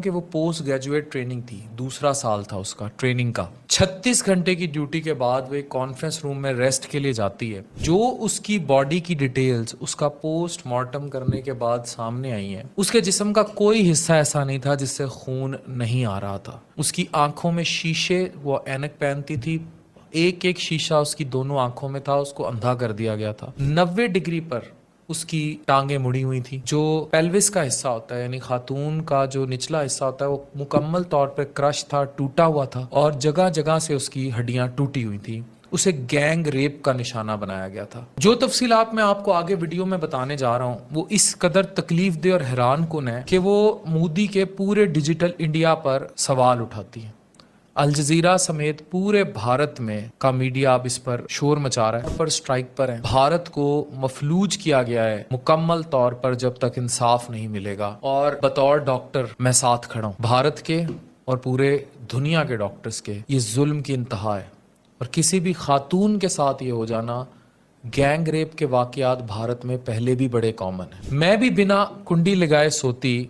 کہ وہ post graduate training थी, दूसरा साल था उसका ट्रेनिंग का। 36 घंटे की ड्यूटी के बाद वो एक कॉन्फ्रेंस रूम में रेस्ट के लिए जाती है। जो उसकी बॉडी की डिटेल्स उसका पोस्ट मार्टम करने के बाद सामने आई हैं, उसके जिस्म का कोई हिस्सा ऐसा नहीं था जिससे खून नहीं आ रहा था। उसकी आंखों में शीशे, वो ऐनक पहनती थी, एक एक शीशा उसकी दोनों आंखों में था, उसको अंधा कर दिया गया था। 90 डिग्री पर उसकी टांगे मुड़ी हुई थी। जो पेल्विस का हिस्सा होता है यानी खातून का जो निचला हिस्सा होता है वो मुकम्मल तौर पे क्रश था, टूटा हुआ था और जगह जगह से उसकी हड्डियां टूटी हुई थी। उसे गैंग रेप का निशाना बनाया गया था। जो तफसीलात मैं आपको आगे वीडियो में बताने जा रहा हूँ वो इस कदर तकलीफ दे और हैरान कुन है कि वो मोदी के पूरे डिजिटल इंडिया पर सवाल उठाती है। अल जजीरा समेत पूरे भारत में का मीडिया अब इस पर शोर मचा रहा है, पर स्ट्राइक पर है। भारत को मफलूज किया गया है मुकम्मल तौर पर जब तक इंसाफ नहीं मिलेगा। और बतौर डॉक्टर मैं साथ खड़ा हूँ भारत के और पूरे दुनिया के डॉक्टर्स के। ये जुल्म की इंतहा है और किसी भी खातून के साथ ये हो जाना, गैंग रेप के वाकयात भारत में पहले भी बड़े कॉमन है। मैं भी बिना कुंडी लगाए सोती,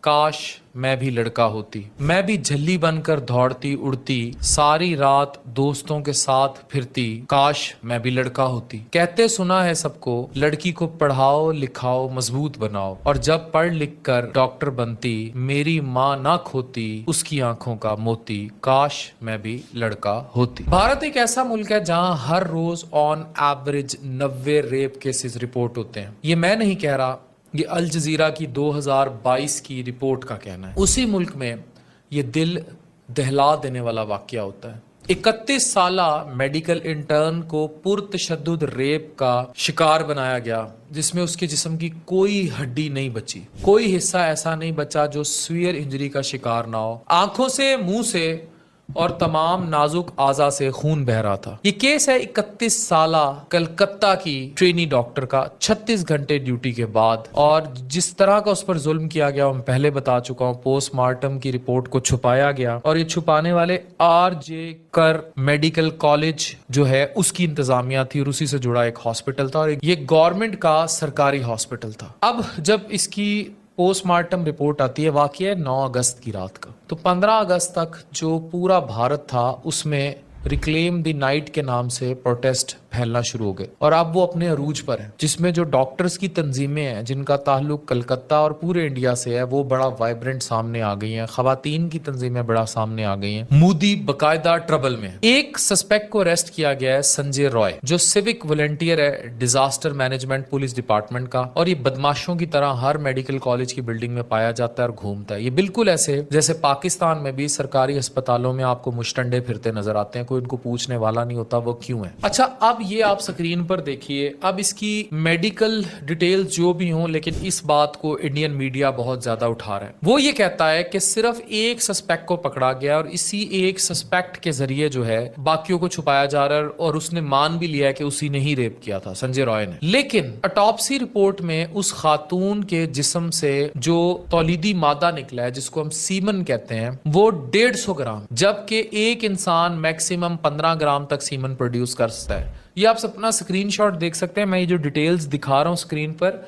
काश मैं भी लड़का होती। मैं भी झल्ली बनकर दौड़ती उड़ती, सारी रात दोस्तों के साथ फिरती, काश मैं भी लड़का होती। कहते सुना है सबको, लड़की को पढ़ाओ लिखाओ मजबूत बनाओ, और जब पढ़ लिख कर डॉक्टर बनती, मेरी माँ ना खोती उसकी आंखों का मोती, काश मैं भी लड़का होती। भारत एक ऐसा मुल्क है जहाँ हर रोज on average 90 rape cases report होते हैं। ये मैं नहीं कह रहा, ये अल जजीरा की 2022 की रिपोर्ट का कहना है। उसी मुल्क में ये दिल दहला देने वाला वाकया होता है। 31 साला मेडिकल इंटर्न को पुरतशद्दुद रेप का शिकार बनाया गया, जिसमें उसके जिस्म की कोई हड्डी नहीं बची, कोई हिस्सा ऐसा नहीं बचा जो सीवियर इंजरी का शिकार ना हो। आंखों से, मुंह से और तमाम नाजुक आज़ा से खून बह रहा था। ये केस है 31 साला कलकत्ता की ट्रेनी डॉक्टर का 36 घंटे ड्यूटी के बाद। और जिस तरह का उस पर जुल्म किया गया मैं पहले बता चुका हूँ। पोस्टमार्टम की रिपोर्ट को छुपाया गया और ये छुपाने वाले आरजे कर मेडिकल कॉलेज जो है उसकी इंतजामिया थी और उसी से जुड़ा एक हॉस्पिटल था और ये गवर्नमेंट का सरकारी हॉस्पिटल था। अब जब इसकी पोस्टमार्टम रिपोर्ट आती है, वाकई है 9 अगस्त की रात का, तो 15 अगस्त तक जो पूरा भारत था उसमें रिक्लेम द नाइट के नाम से प्रोटेस्ट फैलना शुरू हो गए और अब वो अपने अरूज पर है, जिसमें जो डॉक्टर्स की तंजीमें हैं जिनका ताल्लुक कलकत्ता और पूरे इंडिया से है वो बड़ा वाइब्रेंट सामने आ गई हैं। खवातीन की तंजीमें बड़ा सामने आ गई हैं। मोदी बकायदा ट्रबल में। एक सस्पेक्ट को अरेस्ट किया गया है, संजय रॉय, जो सिविक वॉलंटियर है डिजास्टर मैनेजमेंट पुलिस डिपार्टमेंट का, और ये बदमाशों की तरह हर मेडिकल कॉलेज की बिल्डिंग में पाया जाता है और घूमता है। ये बिल्कुल ऐसे जैसे पाकिस्तान में भी सरकारी अस्पतालों में आपको मुश्तंडे फिरते नजर आते हैं, कोई इनको पूछने वाला नहीं होता वो क्यों है। अच्छा, अब ये आप स्क्रीन पर देखिए। अब इसकी मेडिकल डिटेल्स जो भी हों, लेकिन इस बात को इंडियन मीडिया बहुत ज्यादा उठा रहा है। वो ये कहता है कि सिर्फ एक सस्पेक्ट को पकड़ा गया और इसी एक सस्पेक्ट के जरिए जो है बाकियों को छुपाया जा रहा है और उसने मान भी लिया है कि उसी ने ही रेप किया था, संजय रॉय ने। लेकिन ऑटोप्सी रिपोर्ट में उस खातून के जिस्म से जो तौलीदी मादा निकला है, जिसको हम सीमन कहते हैं, वो 150 ग्राम, जबकि एक इंसान मैक्सिमम 15 ग्राम तक सीमन प्रोड्यूस कर सकता है। ये आप अपना स्क्रीनशॉट देख सकते हैं। मैं ये जो डिटेल्स दिखा रहा हूँ स्क्रीन पर,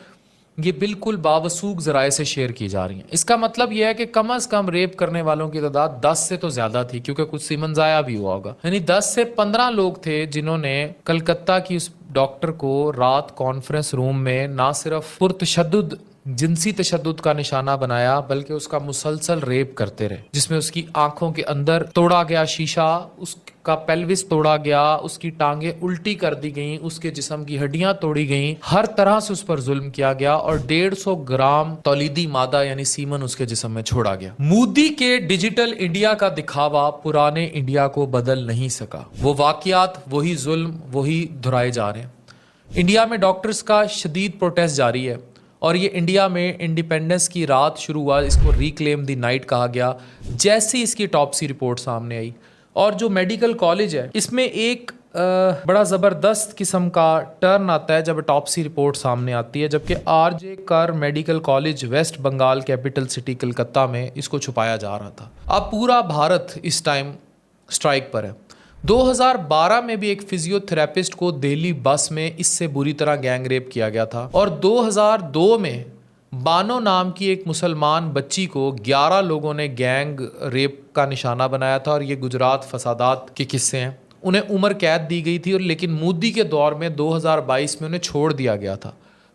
ये बिल्कुल बावसूख जराए से शेयर की जा रही हैं। इसका मतलब यह है कि कम से कम रेप करने वालों की तादाद 10 से तो ज्यादा थी, क्योंकि कुछ सीमन जाया भी हुआ होगा। यानी 10 से 15 लोग थे जिन्होंने कलकत्ता की उस डॉक्टर को रात कॉन्फ्रेंस रूम में ना सिर्फ पुरतशद्दुद जिनसी तशद्दुद का निशाना बनाया, बल्कि उसका मुसलसल रेप करते रहे, जिसमें उसकी आंखों के अंदर तोड़ा गया शीशा, उसका पेल्विस तोड़ा गया, उसकी टांगे उल्टी कर दी गई, उसके जिस्म की हड्डियां तोड़ी गई, हर तरह से उस पर जुल्म किया गया और 150 ग्राम तौलीदी मादा यानी सीमन उसके जिस्म में छोड़ा गया। मोदी के डिजिटल इंडिया का दिखावा पुराने इंडिया को बदल नहीं सका। वो वाकयात, वही जुल्म, वही दोहराए जा रहे हैं। इंडिया में डॉक्टर्स का शदीद प्रोटेस्ट जारी है और ये इंडिया में इंडिपेंडेंस की रात शुरू हुआ, इसको रिक्लेम द नाइट कहा गया जैसे इसकी ऑटोप्सी रिपोर्ट सामने आई। और जो मेडिकल कॉलेज है इसमें एक बड़ा ज़बरदस्त किस्म का टर्न आता है जब ऑटोप्सी रिपोर्ट सामने आती है, जबकि R G Kar medical college West Bengal capital city Calcutta में इसको छुपाया जा रहा था। अब पूरा भारत इस टाइम स्ट्राइक पर है। 2012 में भी एक फिजियोथेरेपिस्ट को दिल्ली बस में इससे बुरी तरह गैंग रेप किया गया था और 2002 में بانو نام کی ایک مسلمان بچی کو 11 لوگوں نے گینگ ریپ کا نشانہ بنایا تھا، اور یہ گجرات فسادات کے قصے ہیں. انہیں عمر قید دی گئی تھی، اور لیکن مودی کے دور میں 2022 میں انہیں چھوڑ دیا گیا تھا.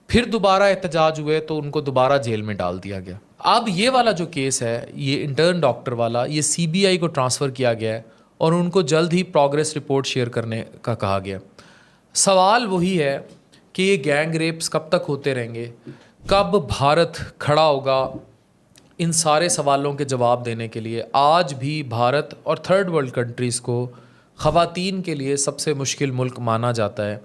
پھر دوبارہ احتجاج ہوئے تو ان کو دوبارہ جیل میں ڈال دیا گیا. اب یہ والا جو کیس ہے، یہ انٹرن ڈاکٹر والا، یہ CBI کو ٹرانسفر کیا گیا ہے اور ان کو جلد ہی پروگریس رپورٹ شیئر کرنے کا کہا گیا. سوال وہی ہے کہ یہ گینگ ریپس کب تک ہوتے رہیں گے؟ کب بھارت کھڑا ہوگا ان سارے سوالوں کے جواب دینے کے لیے؟ آج بھی بھارت اور تھرڈ ورلڈ کنٹریز کو خواتین کے لیے سب سے مشکل ملک مانا جاتا ہے.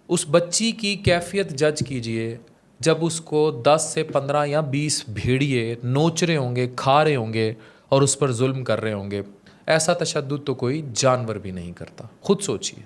اس بچی کی کیفیت جج کیجئے جب اس کو 10 سے 15 یا 20 بھیڑیے نوچ رہے ہوں گے، کھا رہے ہوں گے اور اس پر ظلم کر رہے ہوں گے. ایسا تشدد تو کوئی جانور بھی نہیں کرتا. خود سوچئے.